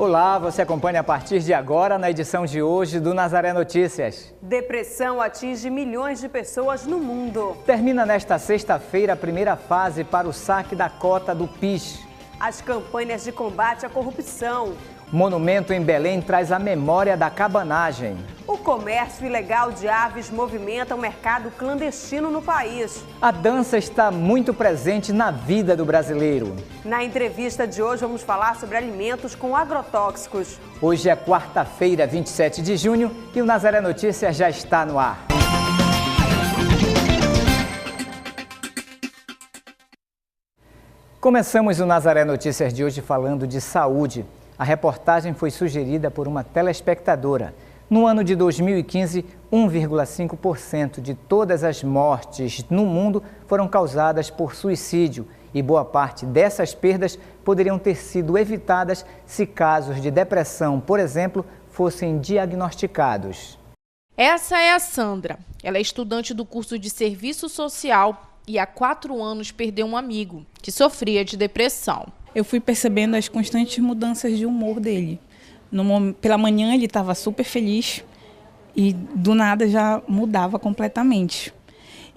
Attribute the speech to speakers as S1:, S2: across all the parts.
S1: Olá, você acompanha a partir de agora na edição de hoje do Nazaré Notícias.
S2: Depressão atinge milhões de pessoas no mundo.
S1: Termina nesta sexta-feira a primeira fase para o saque da cota do PIS.
S2: As campanhas de combate à corrupção.
S1: Monumento em Belém traz a memória da cabanagem.
S2: O comércio ilegal de aves movimenta o mercado clandestino no país.
S1: A dança está muito presente na vida do brasileiro.
S2: Na entrevista de hoje vamos falar sobre alimentos com agrotóxicos.
S1: Hoje é quarta-feira, 27 de junho, e o Nazaré Notícias já está no ar. Começamos o Nazaré Notícias de hoje falando de saúde. A reportagem foi sugerida por uma telespectadora. No ano de 2015, 1,5% de todas as mortes no mundo foram causadas por suicídio e boa parte dessas perdas poderiam ter sido evitadas se casos de depressão, por exemplo, fossem diagnosticados.
S3: Essa é a Sandra. Ela é estudante do curso de Serviço Social e há 4 anos perdeu um amigo que sofria de depressão.
S4: Eu fui percebendo as constantes mudanças de humor dele. Pela manhã ele estava super feliz e do nada já mudava completamente.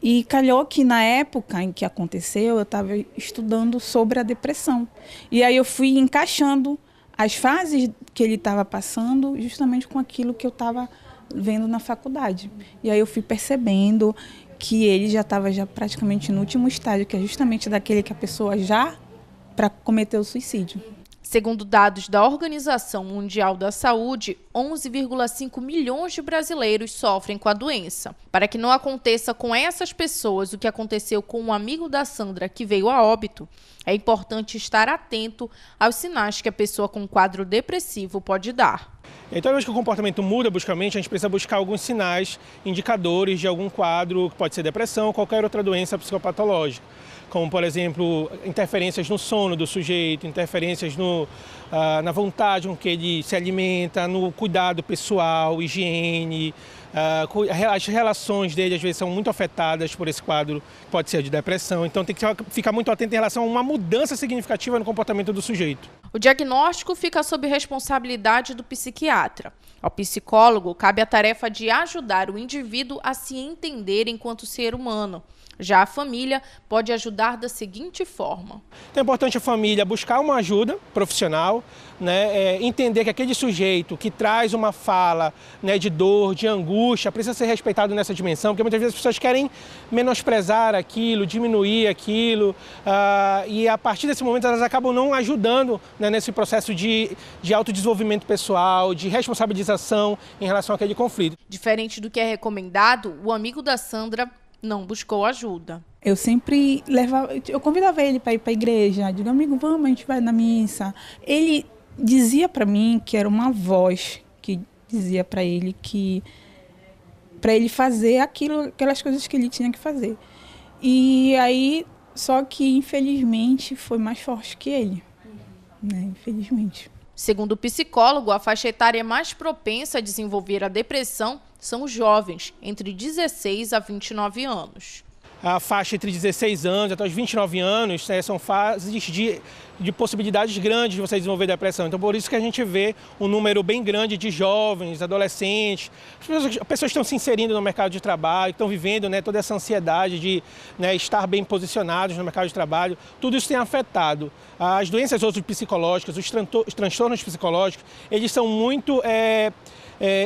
S4: E calhou que na época em que aconteceu, eu estava estudando sobre a depressão. E aí eu fui encaixando as fases que ele estava passando justamente com aquilo que eu estava vendo na faculdade. E aí eu fui percebendo que ele já estava praticamente no último estágio, que é justamente daquele que a pessoa já para cometer o suicídio.
S3: Segundo dados da Organização Mundial da Saúde, 11,5 milhões de brasileiros sofrem com a doença. Para que não aconteça com essas pessoas o que aconteceu com um amigo da Sandra que veio a óbito, é importante estar atento aos sinais que a pessoa com quadro depressivo pode dar.
S5: Então, uma vez que o comportamento muda bruscamente, a gente precisa buscar alguns sinais, indicadores de algum quadro, que pode ser depressão ou qualquer outra doença psicopatológica. Como, por exemplo, interferências no sono do sujeito, interferências na vontade com que ele se alimenta, no cuidado pessoal, higiene. As relações dele, às vezes, são muito afetadas por esse quadro, que pode ser de depressão. Então, tem que ficar muito atento em relação a uma mudança significativa no comportamento do sujeito.
S3: O diagnóstico fica sob responsabilidade do psiquiatra. Ao psicólogo, cabe a tarefa de ajudar o indivíduo a se entender enquanto ser humano. Já a família pode ajudar da seguinte forma.
S5: Então é importante a família buscar uma ajuda profissional, né, entender que aquele sujeito que traz uma fala, né, de dor, de angústia, precisa ser respeitado nessa dimensão, porque muitas vezes as pessoas querem menosprezar aquilo, diminuir aquilo, e a partir desse momento elas acabam não ajudando, né, nesse processo de autodesenvolvimento pessoal, de responsabilização em relação àquele conflito.
S3: Diferente do que é recomendado, o amigo da Sandra não buscou ajuda.
S4: Eu sempre eu convidava ele para ir para a igreja, digo, amigo, vamos, a gente vai na missa. Ele dizia para mim que era uma voz que dizia para ele fazer aquelas coisas que ele tinha que fazer. E aí, só que infelizmente foi mais forte que ele, né? Infelizmente.
S3: Segundo o psicólogo, a faixa etária mais propensa a desenvolver a depressão são os jovens, entre 16 a 29 anos.
S5: A faixa entre 16 anos até os 29 anos, né, são fases de possibilidades grandes de você desenvolver depressão. Então, por isso que a gente vê um número bem grande de jovens, adolescentes, as pessoas estão se inserindo no mercado de trabalho, estão vivendo, né, toda essa ansiedade de, né, estar bem posicionados no mercado de trabalho. Tudo isso tem afetado. As doenças outras psicológicas, os transtornos psicológicos, eles são muito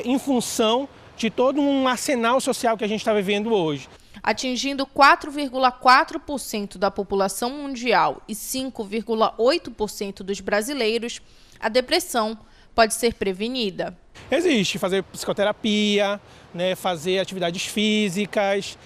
S5: em função de todo um arsenal social que a gente está vivendo hoje.
S3: Atingindo 4,4% da população mundial e 5,8% dos brasileiros, a depressão pode ser prevenida.
S5: Existe fazer psicoterapia, né, fazer atividades físicas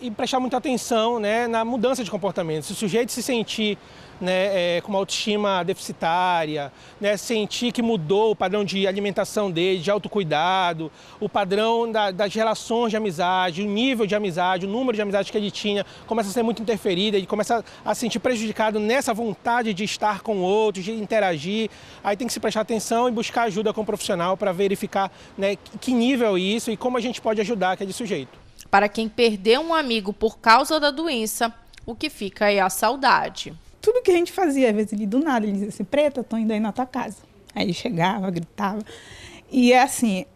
S5: e prestar muita atenção, né, na mudança de comportamento. Se o sujeito se sentir, né, com uma autoestima deficitária, né, sentir que mudou o padrão de alimentação dele, de autocuidado, o padrão das relações de amizade, o nível de amizade, o número de amizades que ele tinha, começa a ser muito interferido, ele começa a se sentir prejudicado nessa vontade de estar com outros, de interagir. Aí tem que se prestar atenção e buscar ajuda com um profissional para verificar, né, que nível é isso e como a gente pode ajudar aquele sujeito.
S3: Para quem perdeu um amigo por causa da doença, o que fica é a saudade.
S4: Tudo que a gente fazia, às vezes ele do nada, ele dizia assim, Preta, eu tô indo aí na tua casa. Aí ele chegava, gritava. E é assim,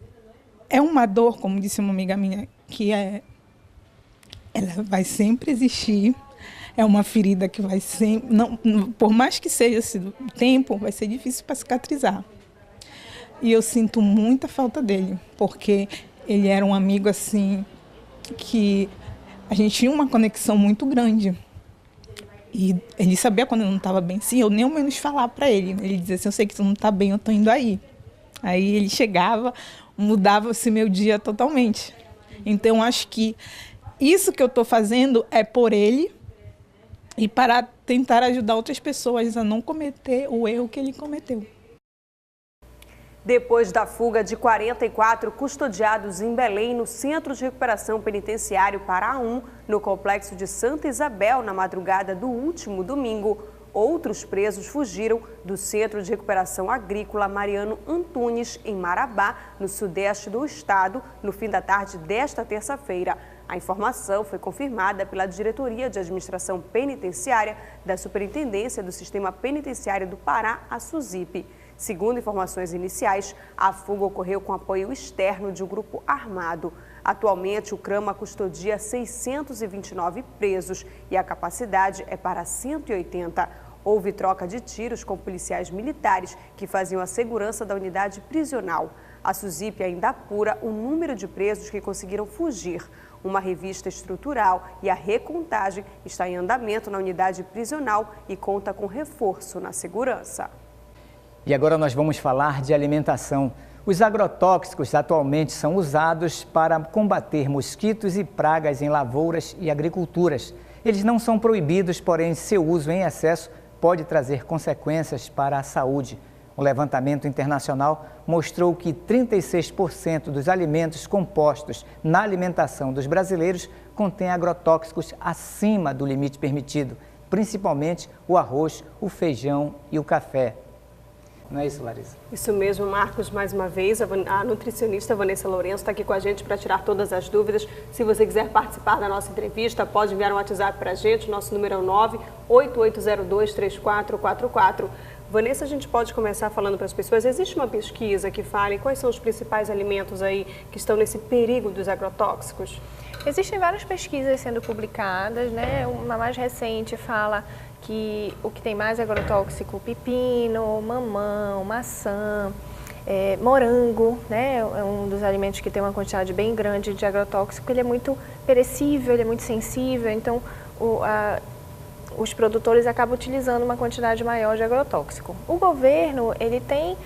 S4: é uma dor, como disse uma amiga minha, que ela vai sempre existir. É uma ferida que vai sempre, por mais que seja esse tempo, vai ser difícil para cicatrizar. E eu sinto muita falta dele, porque ele era um amigo assim, que a gente tinha uma conexão muito grande. E ele sabia quando eu não estava bem, sim, eu nem ao menos falar para ele. Ele dizia assim, eu sei que tu não está bem, eu estou indo aí. Aí ele chegava, mudava-se meu dia totalmente. Então, acho que isso que eu estou fazendo é por ele e para tentar ajudar outras pessoas a não cometer o erro que ele cometeu.
S2: Depois da fuga de 44 custodiados em Belém, no Centro de Recuperação Penitenciário Pará 1, no Complexo de Santa Isabel, na madrugada do último domingo, outros presos fugiram do Centro de Recuperação Agrícola Mariano Antunes, em Marabá, no sudeste do estado, no fim da tarde desta terça-feira. A informação foi confirmada pela Diretoria de Administração Penitenciária da Superintendência do Sistema Penitenciário do Pará, a SUSIP. Segundo informações iniciais, a fuga ocorreu com apoio externo de um grupo armado. Atualmente, o CRAMA custodia 629 presos e a capacidade é para 180. Houve troca de tiros com policiais militares que faziam a segurança da unidade prisional. A SUSIP ainda apura o número de presos que conseguiram fugir. Uma revista estrutural e a recontagem está em andamento na unidade prisional e conta com reforço na segurança.
S1: E agora nós vamos falar de alimentação. Os agrotóxicos atualmente são usados para combater mosquitos e pragas em lavouras e agriculturas. Eles não são proibidos, porém seu uso em excesso pode trazer consequências para a saúde. Um levantamento internacional mostrou que 36% dos alimentos compostos na alimentação dos brasileiros contêm agrotóxicos acima do limite permitido, principalmente o arroz, o feijão e o café. Não é isso, Larissa?
S2: Isso mesmo, Marcos. Mais uma vez, a nutricionista Vanessa Lourenço está aqui com a gente para tirar todas as dúvidas. Se você quiser participar da nossa entrevista, pode enviar um WhatsApp para a gente. Nosso número é o 988023444. Vanessa, a gente pode começar falando para as pessoas. Existe uma pesquisa que fale quais são os principais alimentos aí que estão nesse perigo dos agrotóxicos?
S6: Existem várias pesquisas sendo publicadas, né? Uma mais recente fala que o que tem mais agrotóxico, pepino, mamão, maçã, morango, né? É um dos alimentos que tem uma quantidade bem grande de agrotóxico. Ele é muito perecível, ele é muito sensível, então os produtores acabam utilizando uma quantidade maior de agrotóxico. O governo, ele tem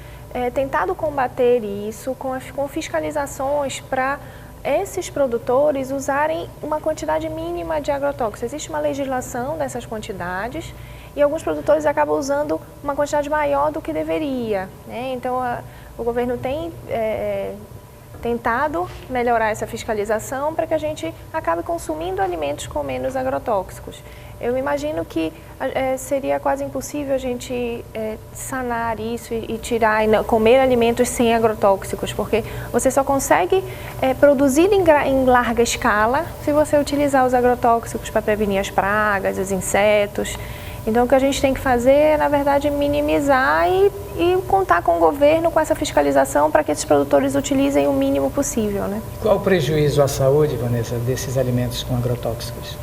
S6: tentado combater isso com fiscalizações para esses produtores usarem uma quantidade mínima de agrotóxicos. Existe uma legislação dessas quantidades e alguns produtores acabam usando uma quantidade maior do que deveria, né? Então, o governo tem tentado melhorar essa fiscalização para que a gente acabe consumindo alimentos com menos agrotóxicos. Eu imagino que seria quase impossível a gente sanar isso e tirar, comer alimentos sem agrotóxicos, porque você só consegue produzir em larga escala se você utilizar os agrotóxicos para prevenir as pragas, os insetos. Então, o que a gente tem que fazer é, na verdade, minimizar e contar com o governo, com essa fiscalização, para que esses produtores utilizem o mínimo possível, né?
S1: Qual o prejuízo à saúde, Vanessa, desses alimentos com agrotóxicos?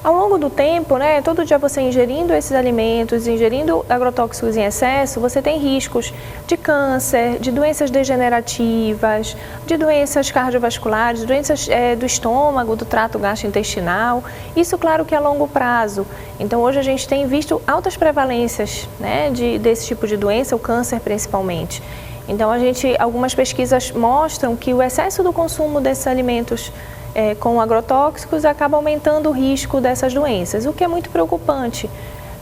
S6: Ao longo do tempo, né, todo dia você ingerindo esses alimentos, ingerindo agrotóxicos em excesso, você tem riscos de câncer, de doenças degenerativas, de doenças cardiovasculares, doenças do estômago, do trato gastrointestinal. Isso, claro, que a longo prazo. Então, hoje a gente tem visto altas prevalências, né, desse tipo de doença, o câncer principalmente. Então, algumas pesquisas mostram que o excesso do consumo desses alimentos com agrotóxicos acaba aumentando o risco dessas doenças, o que é muito preocupante.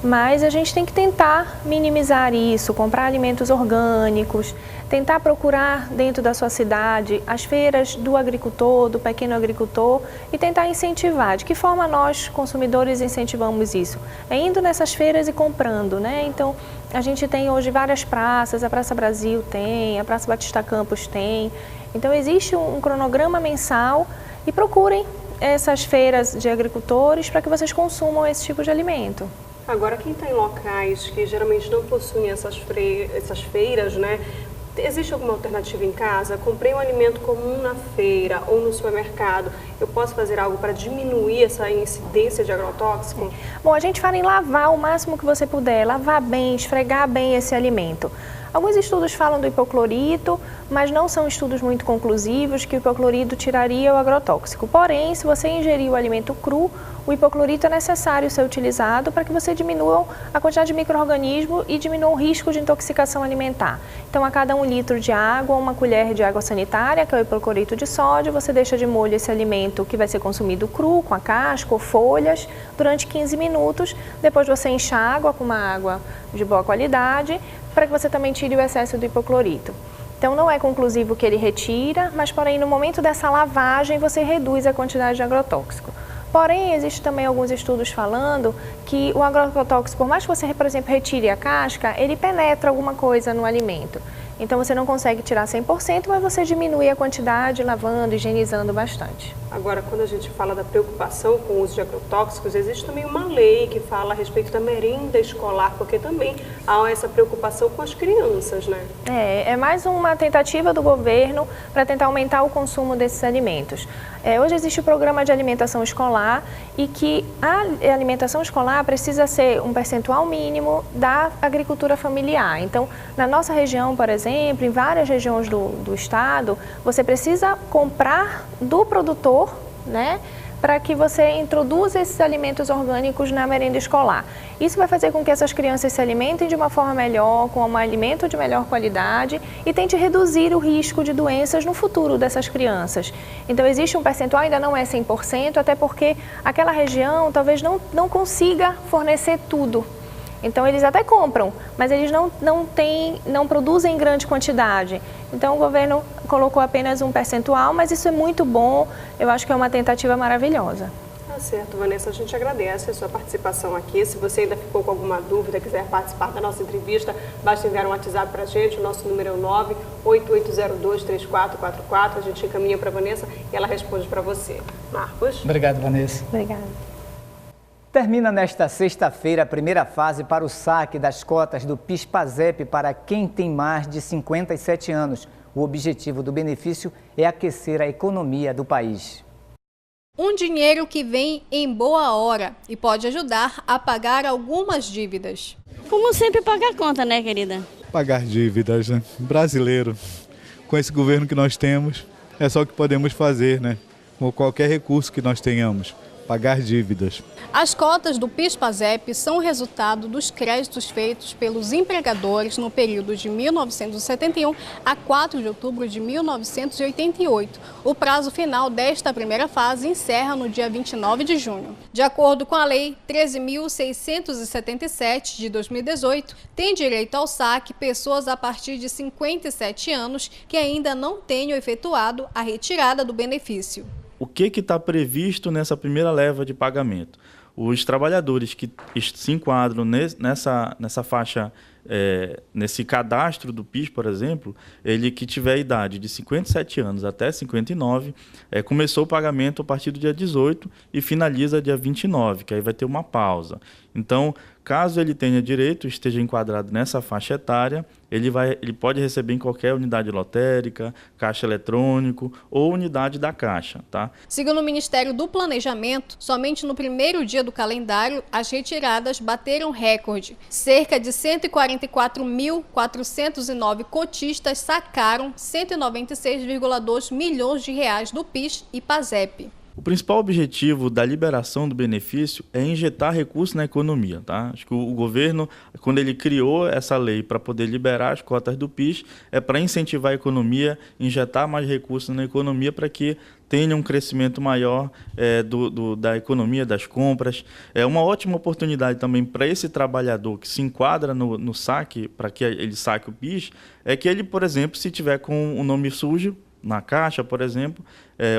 S6: Mas a gente tem que tentar minimizar isso, comprar alimentos orgânicos, tentar procurar dentro da sua cidade as feiras do agricultor, do pequeno agricultor e tentar incentivar. De que forma nós, consumidores, incentivamos isso? É indo nessas feiras e comprando, né? Então, a gente tem hoje várias praças, a Praça Brasil tem, a Praça Batista Campos tem. Então, existe um cronograma mensal e procurem essas feiras de agricultores para que vocês consumam esse tipo de alimento.
S2: Agora, quem está em locais que geralmente não possuem essas feiras, né? Existe alguma alternativa em casa? Comprei um alimento comum na feira ou no supermercado. Eu posso fazer algo para diminuir essa incidência de agrotóxico?
S6: Bom, a gente fala em lavar o máximo que você puder, lavar bem, esfregar bem esse alimento. Alguns estudos falam do hipoclorito, mas não são estudos muito conclusivos que o hipoclorito tiraria o agrotóxico. Porém, se você ingerir o alimento cru, o hipoclorito é necessário ser utilizado para que você diminua a quantidade de micro-organismos e diminua o risco de intoxicação alimentar. Então, a cada 1 litro de água, 1 colher de água sanitária, que é o hipoclorito de sódio, você deixa de molho esse alimento que vai ser consumido cru, com a casca ou folhas, durante 15 minutos. Depois você enxágua com uma água de boa qualidade, para que você também tire o excesso do hipoclorito. Então, não é conclusivo que ele retira, mas, porém, no momento dessa lavagem, você reduz a quantidade de agrotóxico. Porém, existem também alguns estudos falando que o agrotóxico, por mais que você, por exemplo, retire a casca, ele penetra alguma coisa no alimento. Então, você não consegue tirar 100%, mas você diminui a quantidade lavando, higienizando bastante.
S2: Agora, quando a gente fala da preocupação com o uso de agrotóxicos, existe também uma lei que fala a respeito da merenda escolar, porque também há essa preocupação com as crianças, né? É
S6: mais uma tentativa do governo para tentar aumentar o consumo desses alimentos. Hoje existe o programa de alimentação escolar e que a alimentação escolar precisa ser um percentual mínimo da agricultura familiar. Então, na nossa região, por exemplo, em várias regiões do estado, você precisa comprar do produtor, né, para que você introduza esses alimentos orgânicos na merenda escolar. Isso vai fazer com que essas crianças se alimentem de uma forma melhor, com um alimento de melhor qualidade e tente reduzir o risco de doenças no futuro dessas crianças. Então, existe um percentual, ainda não é 100%, até porque aquela região talvez não consiga fornecer tudo. Então, eles até compram, mas eles não produzem em grande quantidade. Então, o governo colocou apenas um percentual, mas isso é muito bom. Eu acho que é uma tentativa maravilhosa.
S2: Tá certo, Vanessa. A gente agradece a sua participação aqui. Se você ainda ficou com alguma dúvida, quiser participar da nossa entrevista, basta enviar um WhatsApp para a gente. O nosso número é o 988023444. A gente encaminha para a Vanessa e ela responde para você. Marcos?
S1: Obrigado, Vanessa.
S6: Obrigada.
S1: Termina nesta sexta-feira a primeira fase para o saque das cotas do PIS/PASEP para quem tem mais de 57 anos. O objetivo do benefício é aquecer a economia do país.
S7: Um dinheiro que vem em boa hora e pode ajudar a pagar algumas dívidas.
S8: Como sempre, pagar a conta, né, querida?
S9: Pagar dívidas, né? Brasileiro, com esse governo que nós temos, é só o que podemos fazer, né? Com qualquer recurso que nós tenhamos. Pagar dívidas.
S7: As cotas do PIS/PASEP são resultado dos créditos feitos pelos empregadores no período de 1971 a 4 de outubro de 1988. O prazo final desta primeira fase encerra no dia 29 de junho. De acordo com a Lei 13.677 de 2018, tem direito ao saque pessoas a partir de 57 anos que ainda não tenham efetuado a retirada do benefício.
S10: O que está previsto nessa primeira leva de pagamento? Os trabalhadores que se enquadram nessa faixa, nesse cadastro do PIS, por exemplo, ele que tiver idade de 57 anos até 59, começou o pagamento a partir do dia 18 e finaliza dia 29, que aí vai ter uma pausa. Então, caso ele tenha direito, esteja enquadrado nessa faixa etária, ele pode receber em qualquer unidade lotérica, caixa eletrônico ou unidade da Caixa, tá?
S7: Segundo o Ministério do Planejamento, somente no primeiro dia do calendário, as retiradas bateram recorde. Cerca de 144.409 cotistas sacaram 196,2 milhões de reais do PIS e PASEP.
S10: O principal objetivo da liberação do benefício é injetar recursos na economia, tá? Acho que o governo, quando ele criou essa lei para poder liberar as cotas do PIS, é para incentivar a economia, injetar mais recursos na economia para que tenha um crescimento maior da economia, das compras. É uma ótima oportunidade também para esse trabalhador que se enquadra no saque, para que ele saque o PIS, é que ele, por exemplo, se tiver com o nome sujo, na Caixa, por exemplo,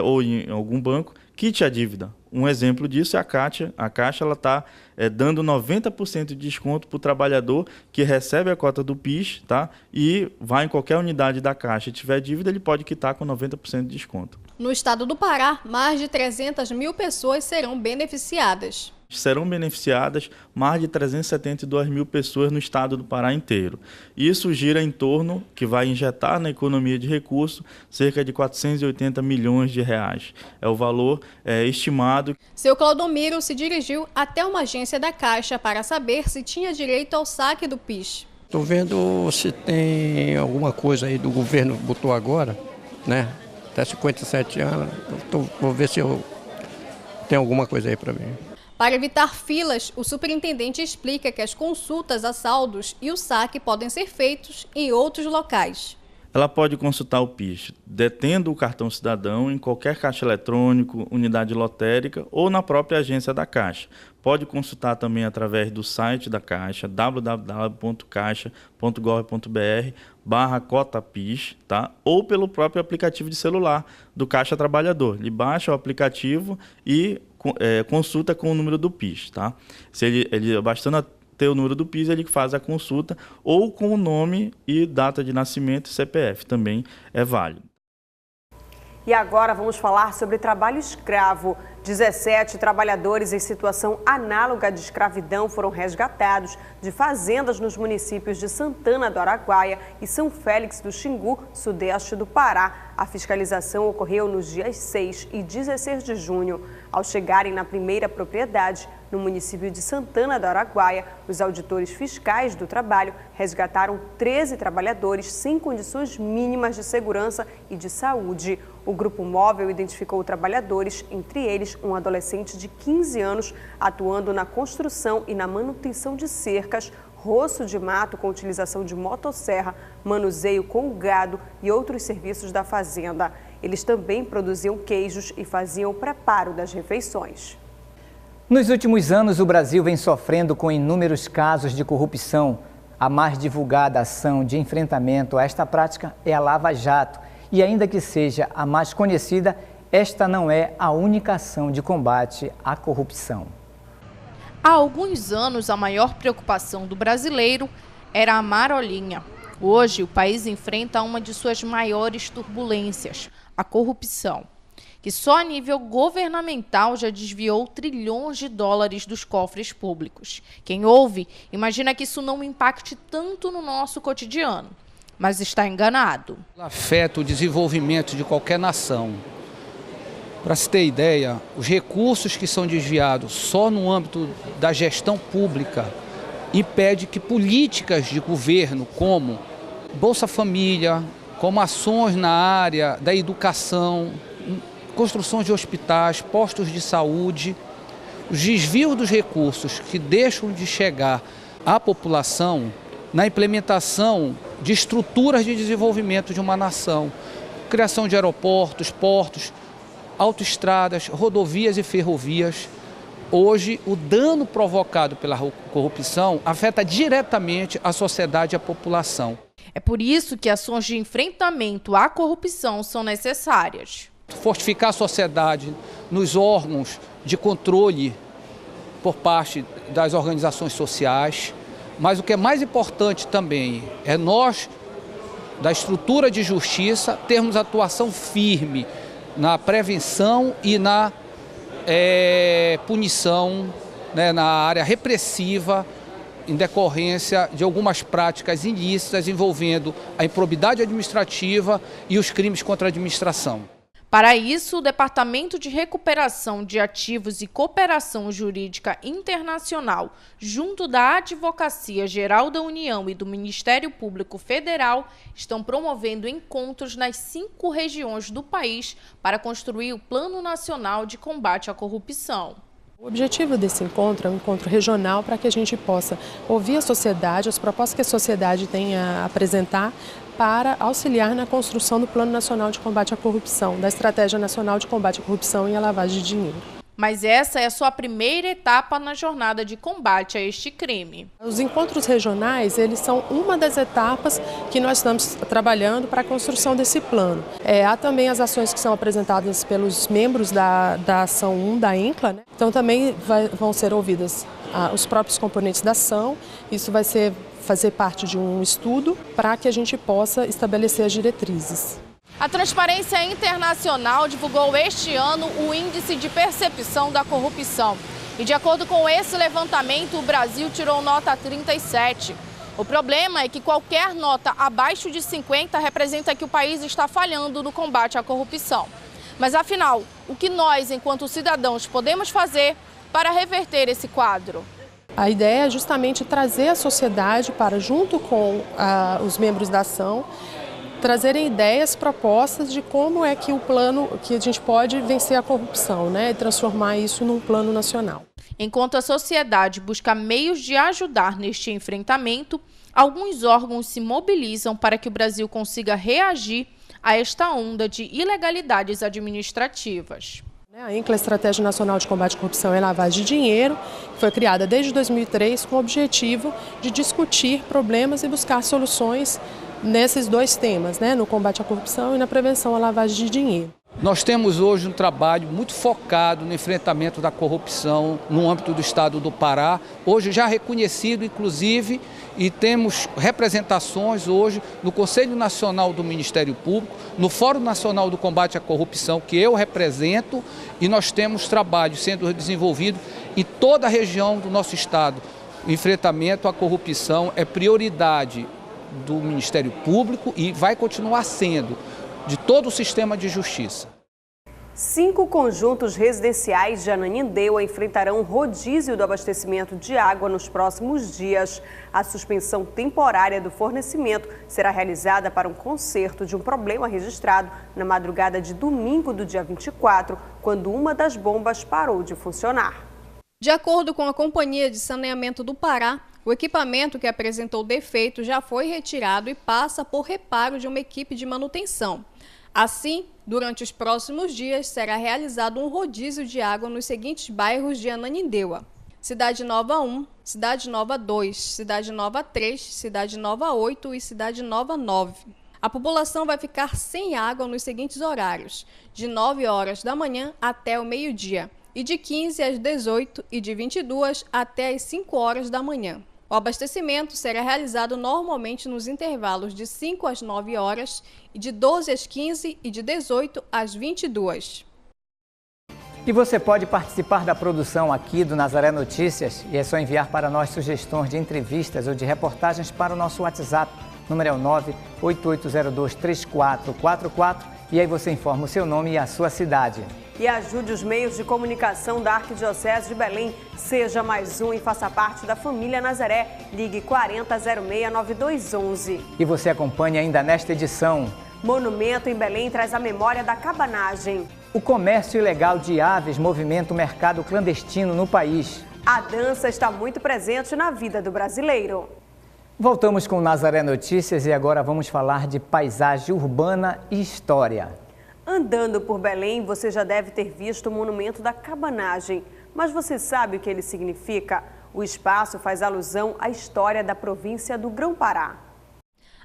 S10: ou em algum banco, quite a dívida. Um exemplo disso é a Caixa. A Caixa está dando 90% de desconto para o trabalhador que recebe a cota do PIS, tá? E vai em qualquer unidade da Caixa e tiver dívida, ele pode quitar com 90% de desconto.
S7: No estado do Pará, mais de 300 mil pessoas serão beneficiadas.
S10: Serão beneficiadas mais de 372 mil pessoas no estado do Pará inteiro. Isso gira em torno, que vai injetar na economia de recursos, cerca de 480 milhões de reais. É o valor estimado.
S7: Seu Claudomiro se dirigiu até uma agência da Caixa para saber se tinha direito ao saque do PIS.
S11: Estou vendo se tem alguma coisa aí do governo que botou agora, né? Até 57 anos. Vou ver se eu tenho alguma coisa aí para mim.
S7: Para evitar filas, o superintendente explica que as consultas a saldos e o saque podem ser feitos em outros locais.
S10: Ela pode consultar o PIS detendo o cartão cidadão em qualquer caixa eletrônico, unidade lotérica ou na própria agência da Caixa. Pode consultar também através do site da Caixa, www.caixa.gov.br/cotapis, tá? Ou pelo próprio aplicativo de celular do Caixa Trabalhador. Ele baixa o aplicativo e consulta com o número do PIS. Tá? Se ele bastando ter o número do PIS, ele faz a consulta ou com o nome e data de nascimento e CPF, também é válido.
S2: E agora vamos falar sobre trabalho escravo. 17 trabalhadores em situação análoga de escravidão foram resgatados de fazendas nos municípios de Santana do Araguaia e São Félix do Xingu, sudeste do Pará. A fiscalização ocorreu nos dias 6 e 16 de junho. Ao chegarem na primeira propriedade, no município de Santana do Araguaia, os auditores fiscais do trabalho resgataram 13 trabalhadores sem condições mínimas de segurança e de saúde. O grupo móvel identificou trabalhadores, entre eles um adolescente de 15 anos, atuando na construção e na manutenção de cercas, roço de mato com utilização de motosserra, manuseio com o gado e outros serviços da fazenda. Eles também produziam queijos e faziam o preparo das refeições.
S1: Nos últimos anos, o Brasil vem sofrendo com inúmeros casos de corrupção. A mais divulgada ação de enfrentamento a esta prática é a Lava Jato. E ainda que seja a mais conhecida, esta não é a única ação de combate à corrupção.
S3: Há alguns anos, a maior preocupação do brasileiro era a marolinha. Hoje, o país enfrenta uma de suas maiores turbulências, a corrupção, que só a nível governamental já desviou trilhões de dólares dos cofres públicos. Quem ouve, imagina que isso não impacte tanto no nosso cotidiano, mas está enganado.
S12: Afeta o desenvolvimento de qualquer nação. Para se ter ideia, os recursos que são desviados só no âmbito da gestão pública impede que políticas de governo como Bolsa Família, como ações na área da educação, construção de hospitais, postos de saúde, os desvios dos recursos que deixam de chegar à população na implementação de estruturas de desenvolvimento de uma nação, criação de aeroportos, portos, autoestradas, rodovias e ferrovias. Hoje, o dano provocado pela corrupção afeta diretamente a sociedade e a população.
S3: É por isso que ações de enfrentamento à corrupção são necessárias.
S12: Fortificar a sociedade nos órgãos de controle por parte das organizações sociais, mas o que é mais importante também é nós, da estrutura de justiça, termos atuação firme na prevenção e na punição, né, na área repressiva, em decorrência de algumas práticas ilícitas envolvendo a improbidade administrativa e os crimes contra a administração.
S3: Para isso, o Departamento de Recuperação de Ativos e Cooperação Jurídica Internacional, junto da Advocacia Geral da União e do Ministério Público Federal, estão promovendo encontros nas 5 regiões do país para construir o Plano Nacional de Combate à Corrupção.
S13: O objetivo desse encontro é um encontro regional para que a gente possa ouvir a sociedade, as propostas que a sociedade tem a apresentar para auxiliar na construção do Plano Nacional de Combate à Corrupção, da Estratégia Nacional de Combate à Corrupção e à Lavagem de Dinheiro.
S3: Mas essa é só a primeira etapa na jornada de combate a este crime.
S13: Os encontros regionais, eles são uma das etapas que nós estamos trabalhando para a construção desse plano. Há também as ações que são apresentadas pelos membros da Ação 1 da ENCLA, né? Então também vão ser ouvidas os próprios componentes da ação. Isso vai fazer parte de um estudo para que a gente possa estabelecer as diretrizes.
S3: A Transparência Internacional divulgou este ano o Índice de Percepção da Corrupção. E de acordo com esse levantamento, o Brasil tirou nota 37. O problema é que qualquer nota abaixo de 50 representa que o país está falhando no combate à corrupção. Mas afinal, o que nós, enquanto cidadãos, podemos fazer para reverter esse quadro?
S13: A ideia é justamente trazer a sociedade para, junto com os membros da ação, trazerem ideias, propostas de como é que que a gente pode vencer a corrupção, né, e transformar isso num plano nacional.
S3: Enquanto a sociedade busca meios de ajudar neste enfrentamento, alguns órgãos se mobilizam para que o Brasil consiga reagir a esta onda de ilegalidades administrativas.
S13: A INCLA, Estratégia Nacional de Combate à Corrupção e Lavagem de Dinheiro, foi criada desde 2003 com o objetivo de discutir problemas e buscar soluções nesses dois temas, né, no combate à corrupção e na prevenção à lavagem de dinheiro.
S12: Nós temos hoje um trabalho muito focado no enfrentamento da corrupção no âmbito do estado do Pará, hoje já reconhecido inclusive, e temos representações hoje no Conselho Nacional do Ministério Público, no Fórum Nacional do Combate à Corrupção, que eu represento, e nós temos trabalho sendo desenvolvido em toda a região do nosso estado. O enfrentamento à corrupção é prioridade do Ministério Público e vai continuar sendo de todo o sistema de justiça.
S2: 5 conjuntos residenciais de Ananindeua enfrentarão um rodízio do abastecimento de água nos próximos dias. A suspensão temporária do fornecimento será realizada para um conserto de um problema registrado na madrugada de domingo do dia 24, quando uma das bombas parou de funcionar.
S7: De acordo com a Companhia de Saneamento do Pará, o equipamento que apresentou defeito já foi retirado e passa por reparo de uma equipe de manutenção. Assim, durante os próximos dias, será realizado um rodízio de água nos seguintes bairros de Ananindeua: Cidade Nova 1, Cidade Nova 2, Cidade Nova 3, Cidade Nova 8 e Cidade Nova 9. A população vai ficar sem água nos seguintes horários: de 9 horas da manhã até o meio-dia, e de 15 às 18 e de 22 até às 5 horas da manhã. O abastecimento será realizado normalmente nos intervalos de 5 às 9 horas e de 12 às 15 e de 18 às 22.
S1: E você pode participar da produção aqui do Nazaré Notícias e é só enviar para nós sugestões de entrevistas ou de reportagens para o nosso WhatsApp. O número é o 988023444 e aí você informa o seu nome e a sua cidade.
S2: E ajude os meios de comunicação da Arquidiocese de Belém. Seja mais um e faça parte da família Nazaré. Ligue 4006-9211.
S1: E você acompanha ainda nesta edição.
S2: Monumento em Belém traz a memória da cabanagem.
S1: O comércio ilegal de aves movimenta o mercado clandestino no país.
S2: A dança está muito presente na vida do brasileiro.
S1: Voltamos com o Nazaré Notícias e agora vamos falar de paisagem urbana e história.
S2: Andando por Belém, você já deve ter visto o Monumento da Cabanagem. Mas você sabe o que ele significa? O espaço faz alusão à história da província do Grão-Pará.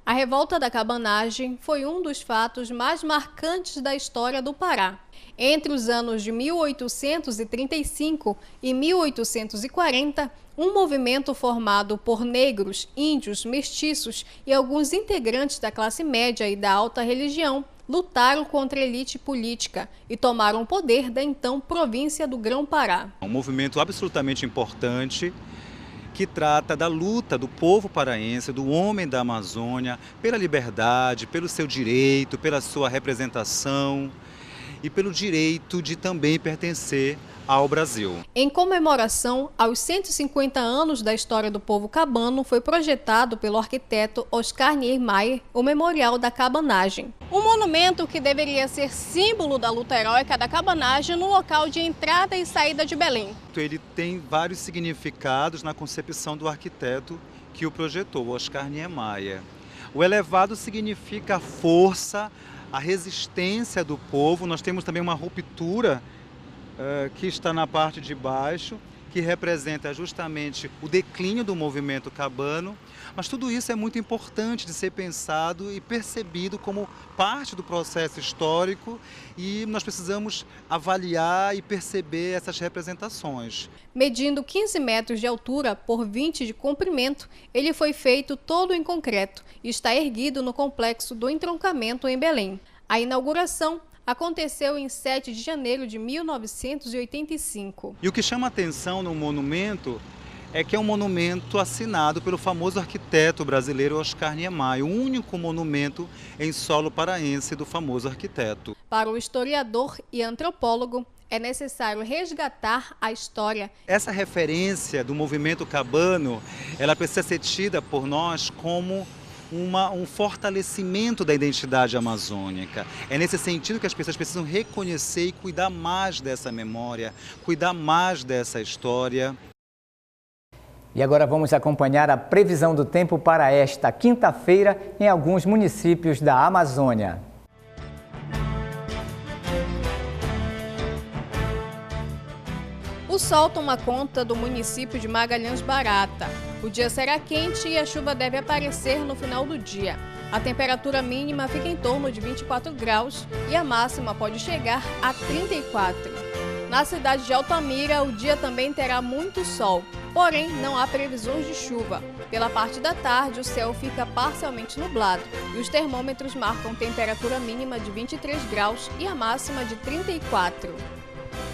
S7: A Revolta da Cabanagem foi um dos fatos mais marcantes da história do Pará. Entre os anos de 1835 e 1840, um movimento formado por negros, índios, mestiços e alguns integrantes da classe média e da alta religião lutaram contra a elite política e tomaram o poder da então província do Grão-Pará.
S14: Um movimento absolutamente importante que trata da luta do povo paraense, do homem da Amazônia, pela liberdade, pelo seu direito, pela sua representação e pelo direito de também pertencer ao Brasil.
S7: Em comemoração aos 150 anos da história do povo cabano, foi projetado pelo arquiteto Oscar Niemeyer o Memorial da Cabanagem. Um monumento que deveria ser símbolo da luta heróica da cabanagem no local de entrada e saída de Belém.
S14: Ele tem vários significados na concepção do arquiteto que o projetou, Oscar Niemeyer. O elevado significa a força, a resistência do povo. Nós temos também uma ruptura que está na parte de baixo, que representa justamente o declínio do movimento cabano, mas tudo isso é muito importante de ser pensado e percebido como parte do processo histórico e nós precisamos avaliar e perceber essas representações.
S7: Medindo 15 metros de altura por 20 de comprimento, ele foi feito todo em concreto e está erguido no complexo do entroncamento em Belém. A inauguração aconteceu em 7 de janeiro de 1985.
S14: E o que chama atenção no monumento é que é um monumento assinado pelo famoso arquiteto brasileiro Oscar Niemeyer, o único monumento em solo paraense do famoso arquiteto.
S7: Para o historiador e antropólogo, é necessário resgatar a história.
S14: Essa referência do movimento cabano, ela precisa ser tida por nós como um fortalecimento da identidade amazônica. É nesse sentido que as pessoas precisam reconhecer e cuidar mais dessa memória, cuidar mais dessa história.
S1: E agora vamos acompanhar a previsão do tempo para esta quinta-feira em alguns municípios da Amazônia.
S7: O sol toma conta do município de Magalhães Barata. O dia será quente e a chuva deve aparecer no final do dia. A temperatura mínima fica em torno de 24 graus e a máxima pode chegar a 34. Na cidade de Altamira, o dia também terá muito sol, porém não há previsões de chuva. Pela parte da tarde, o céu fica parcialmente nublado e os termômetros marcam temperatura mínima de 23 graus e a máxima de 34.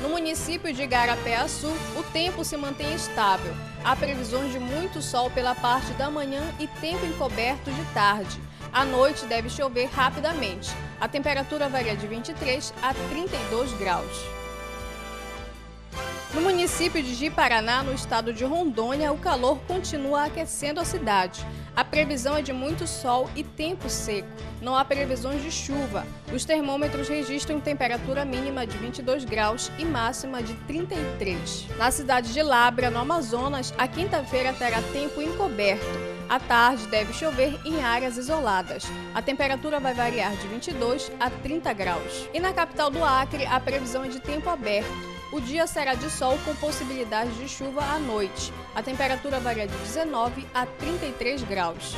S7: No município de Igarapé-Açu, o tempo se mantém estável. Há previsões de muito sol pela parte da manhã e tempo encoberto de tarde. À noite deve chover rapidamente. A temperatura varia de 23 a 32 graus. No município de Ji-Paraná, no estado de Rondônia, o calor continua aquecendo a cidade. A previsão é de muito sol e tempo seco. Não há previsões de chuva. Os termômetros registram temperatura mínima de 22 graus e máxima de 33. Na cidade de Labra, no Amazonas, a quinta-feira terá tempo encoberto. À tarde deve chover em áreas isoladas. A temperatura vai variar de 22 a 30 graus. E na capital do Acre, a previsão é de tempo aberto. O dia será de sol com possibilidade de chuva à noite. A temperatura varia de 19 a 33 graus.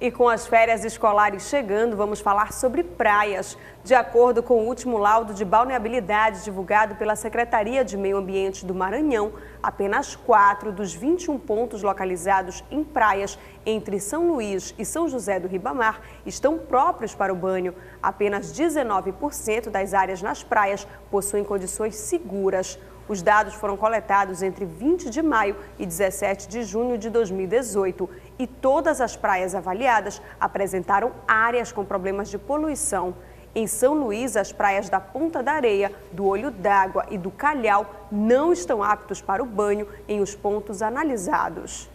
S2: E com as férias escolares chegando, vamos falar sobre praias. De acordo com o último laudo de balneabilidade divulgado pela Secretaria de Meio Ambiente do Maranhão, apenas 4 dos 21 pontos localizados em praias entre São Luís e São José do Ribamar estão próprios para o banho. Apenas 19% das áreas nas praias possuem condições seguras. Os dados foram coletados entre 20 de maio e 17 de junho de 2018 e todas as praias avaliadas apresentaram áreas com problemas de poluição. Em São Luís, as praias da Ponta da Areia, do Olho d'Água e do Calhau não estão aptos para o banho em os pontos analisados.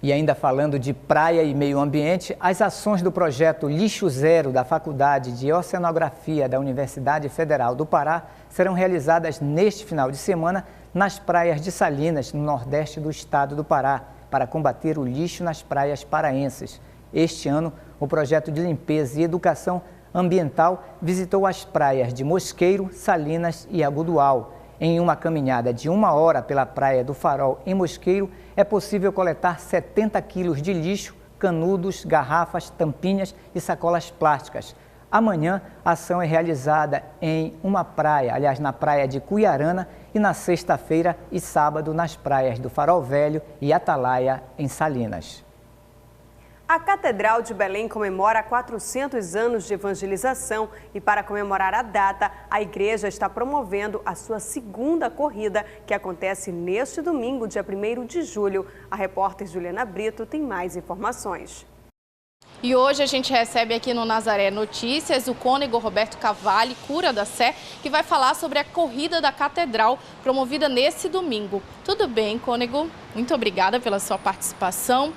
S1: E ainda falando de praia e meio ambiente, as ações do projeto Lixo Zero da Faculdade de Oceanografia da Universidade Federal do Pará serão realizadas neste final de semana nas praias de Salinas, no nordeste do estado do Pará, para combater o lixo nas praias paraenses. Este ano, o projeto de limpeza e educação ambiental visitou as praias de Mosqueiro, Salinas e Agudual. Em uma caminhada de 1 hora pela Praia do Farol, em Mosqueiro, é possível coletar 70 quilos de lixo, canudos, garrafas, tampinhas e sacolas plásticas. Amanhã, a ação é realizada em uma praia, aliás, na praia de Cuiarana, e na sexta-feira e sábado nas praias do Farol Velho e Atalaia, em Salinas.
S2: A Catedral de Belém comemora 400 anos de evangelização e, para comemorar a data, a igreja está promovendo a sua segunda corrida, que acontece neste domingo, dia 1º de julho. A repórter Juliana Brito tem mais informações.
S3: E hoje a gente recebe aqui no Nazaré Notícias o cônego Roberto Cavalli, cura da Sé, que vai falar sobre a corrida da Catedral, promovida nesse domingo. Tudo bem, cônego? Muito obrigada pela sua participação.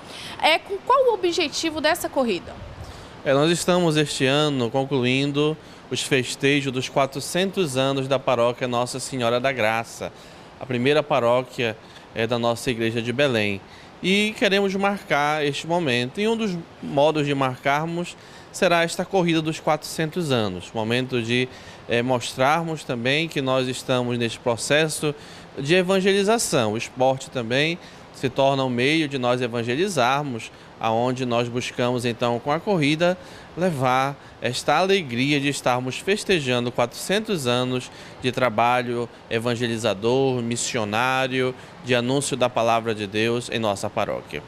S3: Com qual o objetivo dessa corrida?
S15: Nós estamos este ano concluindo os festejos dos 400 anos da paróquia Nossa Senhora da Graça, a primeira paróquia da nossa igreja de Belém. E queremos marcar este momento. E um dos modos de marcarmos será esta corrida dos 400 anos. Momento de mostrarmos também que nós estamos neste processo de evangelização. O esporte também se torna um meio de nós evangelizarmos, aonde nós buscamos então com a corrida levar esta alegria de estarmos festejando 400 anos de trabalho evangelizador, missionário, de anúncio da palavra de Deus em nossa paróquia.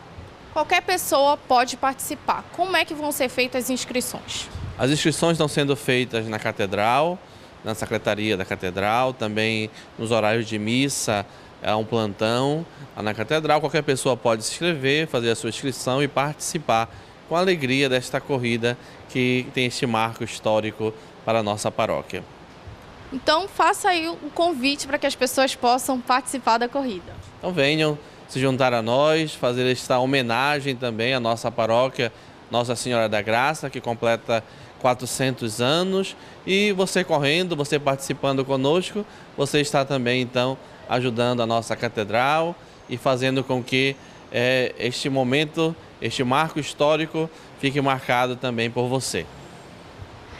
S3: Qualquer pessoa pode participar. Como é que vão ser feitas as inscrições?
S15: As inscrições estão sendo feitas na Catedral, na Secretaria da Catedral, também nos horários de missa, há um plantão na Catedral. Qualquer pessoa pode se inscrever, fazer a sua inscrição e participar com alegria desta corrida que tem este marco histórico para a nossa paróquia.
S3: Então, faça aí um convite para que as pessoas possam participar da corrida.
S15: Então, venham se juntar a nós, fazer esta homenagem também à nossa paróquia Nossa Senhora da Graça, que completa 400 anos. E você correndo, você participando conosco, você está também, então, ajudando a nossa catedral e fazendo com que este momento, este marco histórico, fique marcado também por você.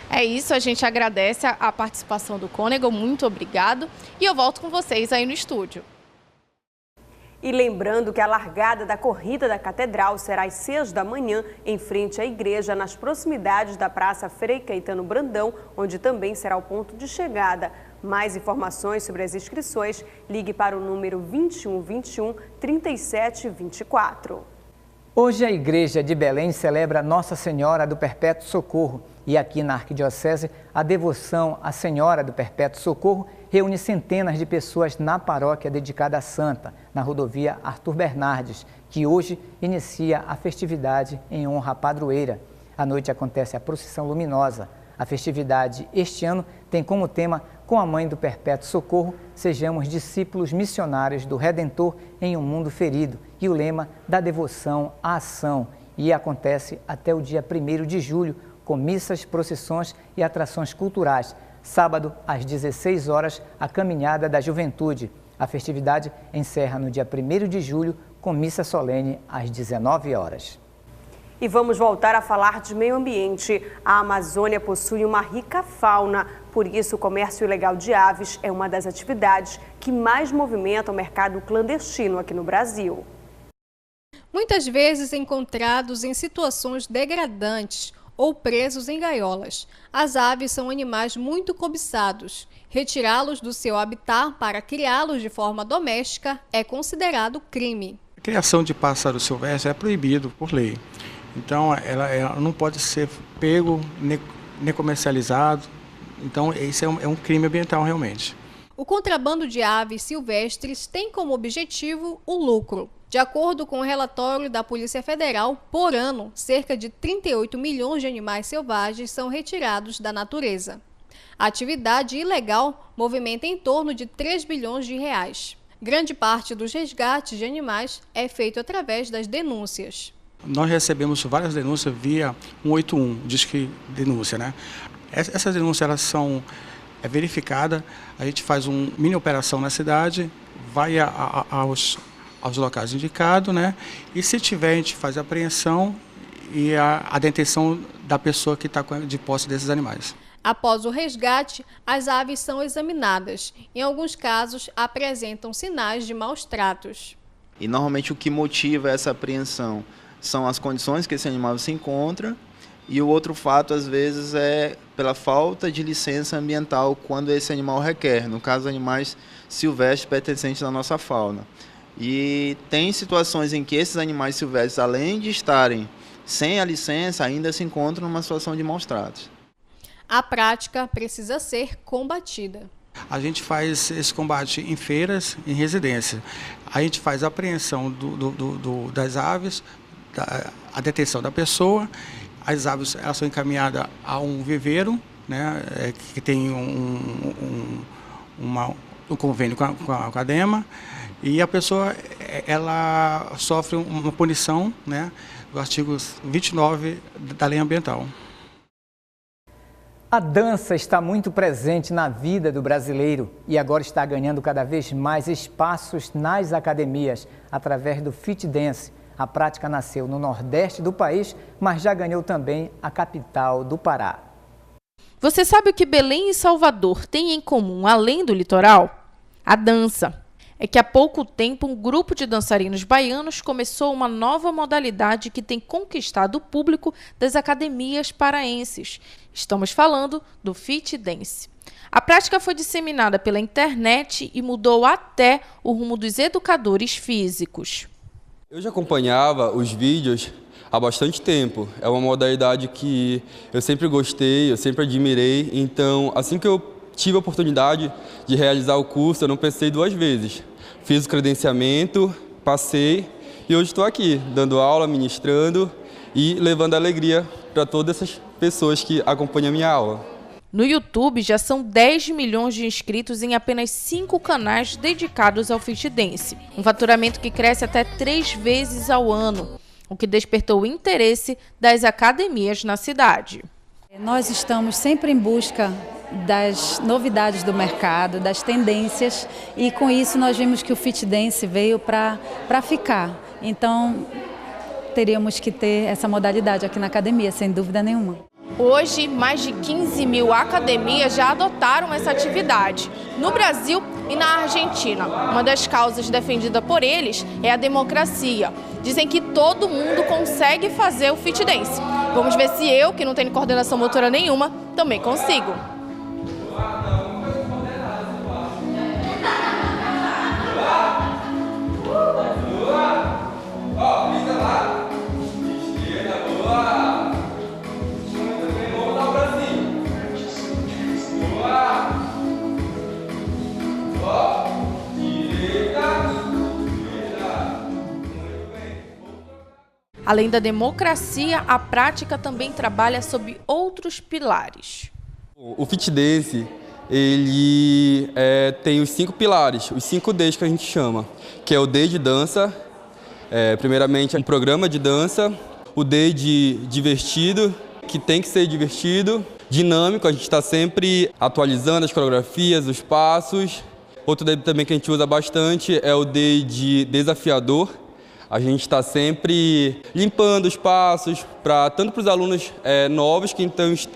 S3: É isso, a gente agradece a participação do Cônego, muito obrigado. E eu volto com vocês aí no estúdio.
S2: E lembrando que a largada da corrida da Catedral será às 6 da manhã, em frente à igreja, nas proximidades da Praça Frei Caetano Brandão, onde também será o ponto de chegada. Mais informações sobre as inscrições, ligue para o número 2121 3724.
S1: Hoje a Igreja de Belém celebra Nossa Senhora do Perpétuo Socorro e aqui na Arquidiocese a devoção à Senhora do Perpétuo Socorro reúne centenas de pessoas na paróquia dedicada à Santa, na rodovia Arthur Bernardes, que hoje inicia a festividade em honra à padroeira. À noite acontece a procissão luminosa. A festividade este ano tem como tema Com a Mãe do Perpétuo Socorro, sejamos discípulos missionários do Redentor em um mundo ferido, e o lema da devoção à ação. E acontece até o dia 1º de julho, com missas, procissões e atrações culturais. Sábado, às 16 horas, a Caminhada da Juventude. A festividade encerra no dia 1º de julho, com missa solene às 19 horas.
S2: E vamos voltar a falar de meio ambiente. A Amazônia possui uma rica fauna, por isso o comércio ilegal de aves é uma das atividades que mais movimenta o mercado clandestino aqui no Brasil.
S7: Muitas vezes encontrados em situações degradantes ou presos em gaiolas. As aves são animais muito cobiçados. Retirá-los do seu habitat para criá-los de forma doméstica é considerado crime.
S16: A criação de pássaro silvestre é proibido por lei. Então, ela não pode ser pego nem comercializado. Então, isso é um crime ambiental realmente.
S7: O contrabando de aves silvestres tem como objetivo o lucro. De acordo com o relatório da Polícia Federal, por ano, cerca de 38 milhões de animais selvagens são retirados da natureza. A atividade ilegal movimenta em torno de 3 bilhões de reais. Grande parte dos resgates de animais é feito através das denúncias.
S16: Nós recebemos várias denúncias via 181, Disque Denúncia, né? Essas denúncias elas são verificadas, a gente faz uma mini operação na cidade, vai aos locais indicados, né? E se tiver, a gente faz a apreensão e a detenção da pessoa que está de posse desses animais.
S7: Após o resgate, as aves são examinadas. Em alguns casos, apresentam sinais de maus tratos.
S17: E normalmente o que motiva essa apreensão são as condições que esse animal se encontra, e o outro fato, às vezes, é pela falta de licença ambiental quando esse animal requer, no caso, animais silvestres pertencentes à nossa fauna. E tem situações em que esses animais silvestres, além de estarem sem a licença, ainda se encontram numa situação de maus tratos.
S7: A prática precisa ser combatida.
S16: A gente faz esse combate em feiras, em residência. A gente faz a apreensão das aves, a detenção da pessoa. As aves elas são encaminhadas a um viveiro, né, que tem um convênio com a DEMA, e a pessoa ela sofre uma punição, né, do artigo 29 da Lei Ambiental.
S1: A dança está muito presente na vida do brasileiro e agora está ganhando cada vez mais espaços nas academias através do Fit Dance. A prática nasceu no Nordeste do país, mas já ganhou também a capital do Pará.
S3: Você sabe o que Belém e Salvador têm em comum, além do litoral? A dança. É que há pouco tempo um grupo de dançarinos baianos começou uma nova modalidade que tem conquistado o público das academias paraenses. Estamos falando do Fit Dance. A prática foi disseminada pela internet e mudou até o rumo dos educadores físicos.
S18: Eu já acompanhava os vídeos há bastante tempo. É uma modalidade que eu sempre gostei, eu sempre admirei. Então, assim que eu tive a oportunidade de realizar o curso, eu não pensei 2 vezes. Fiz o credenciamento, passei e hoje estou aqui, dando aula, ministrando e levando alegria para todas essas pessoas que acompanham a minha aula.
S3: No YouTube já são 10 milhões de inscritos em apenas 5 canais dedicados ao Fit Dance. Um faturamento que cresce até 3 vezes ao ano, o que despertou o interesse das academias na cidade.
S19: Nós estamos sempre em busca das novidades do mercado, das tendências, e com isso nós vimos que o Fit Dance veio para ficar. Então teríamos que ter essa modalidade aqui na academia, sem dúvida nenhuma.
S3: Hoje, mais de 15 mil academias já adotaram essa atividade, no Brasil e na Argentina. Uma das causas defendida por eles é a democracia. Dizem que todo mundo consegue fazer o Fit Dance. Vamos ver se eu, que não tenho coordenação motora nenhuma, também consigo. Além da democracia, a prática também trabalha sob outros pilares.
S18: O Fit Dance, ele tem os 5 pilares, os 5 Ds que a gente chama, que é o D de dança, primeiramente um programa de dança, o D de divertido, que tem que ser divertido, dinâmico, a gente está sempre atualizando as coreografias, os passos. Outro D também que a gente usa bastante é o D de desafiador. A gente está sempre limpando os passos, tanto para os alunos novos que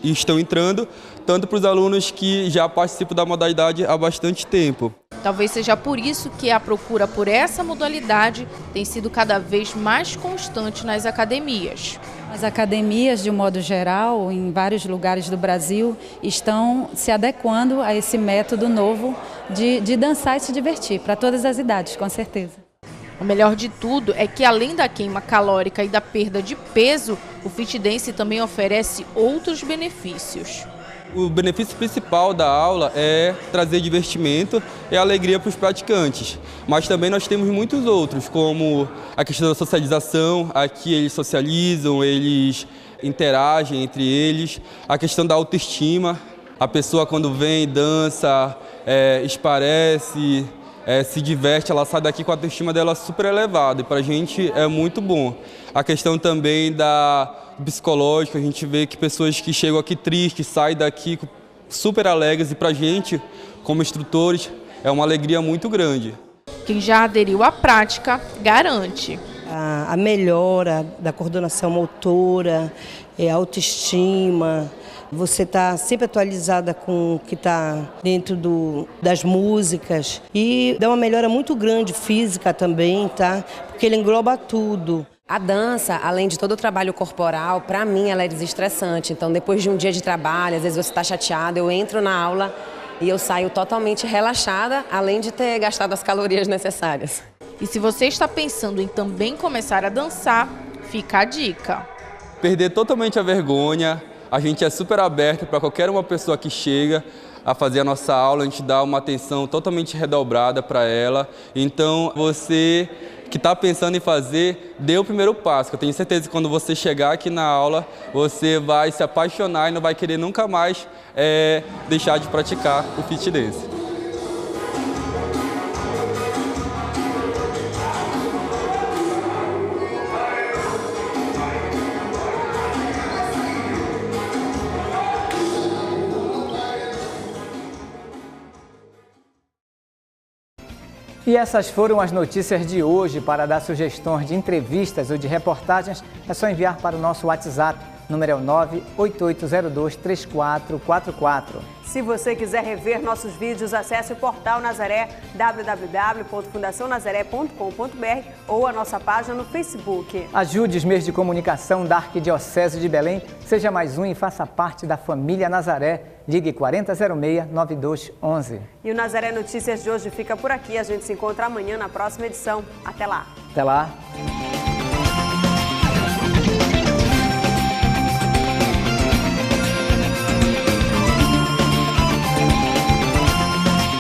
S18: estão entrando, tanto para os alunos que já participam da modalidade há bastante tempo.
S3: Talvez seja por isso que a procura por essa modalidade tem sido cada vez mais constante nas academias.
S19: As academias, de um modo geral, em vários lugares do Brasil, estão se adequando a esse método novo de dançar e se divertir, para todas as idades, com certeza.
S3: O melhor de tudo é que, além da queima calórica e da perda de peso, o Fit Dance também oferece outros benefícios.
S18: O benefício principal da aula é trazer divertimento e alegria para os praticantes. Mas também nós temos muitos outros, como a questão da socialização. Aqui eles socializam, eles interagem entre eles. A questão da autoestima. A pessoa, quando vem, dança, esparece, se diverte, ela sai daqui com a autoestima dela super elevada. E para a gente é muito bom. A questão também do psicológico, a gente vê que pessoas que chegam aqui tristes saem daqui super alegres, e para a gente, como instrutores, é uma alegria muito grande.
S3: Quem já aderiu à prática garante.
S20: A melhora da coordenação motora, a autoestima, você está sempre atualizada com o que está dentro das músicas, e dá uma melhora muito grande física também, tá? Porque ele engloba tudo.
S21: A dança, além de todo o trabalho corporal, para mim ela é desestressante. Então, depois de um dia de trabalho, às vezes você está chateada, eu entro na aula e eu saio totalmente relaxada, além de ter gastado as calorias necessárias.
S3: E se você está pensando em também começar a dançar, fica a dica.
S18: Perder totalmente a vergonha, a gente é super aberto para qualquer uma pessoa que chega a fazer a nossa aula, a gente dá uma atenção totalmente redobrada para ela. Então, você que está pensando em fazer, dê o primeiro passo. Eu tenho certeza que quando você chegar aqui na aula, você vai se apaixonar e não vai querer nunca mais deixar de praticar o Fit Dance.
S1: E essas foram as notícias de hoje. Para dar sugestões de entrevistas ou de reportagens, é só enviar para o nosso WhatsApp. O número é o 988023444.
S2: Se você quiser rever nossos vídeos, acesse o portal Nazaré, www.fundacionazaré.com.br, ou a nossa página no Facebook.
S1: Ajude os meios de comunicação da Arquidiocese de Belém. Seja mais um e faça parte da família Nazaré. Ligue 4006-9211.
S2: E o Nazaré Notícias de hoje fica por aqui. A gente se encontra amanhã na próxima edição. Até lá.
S1: Até lá.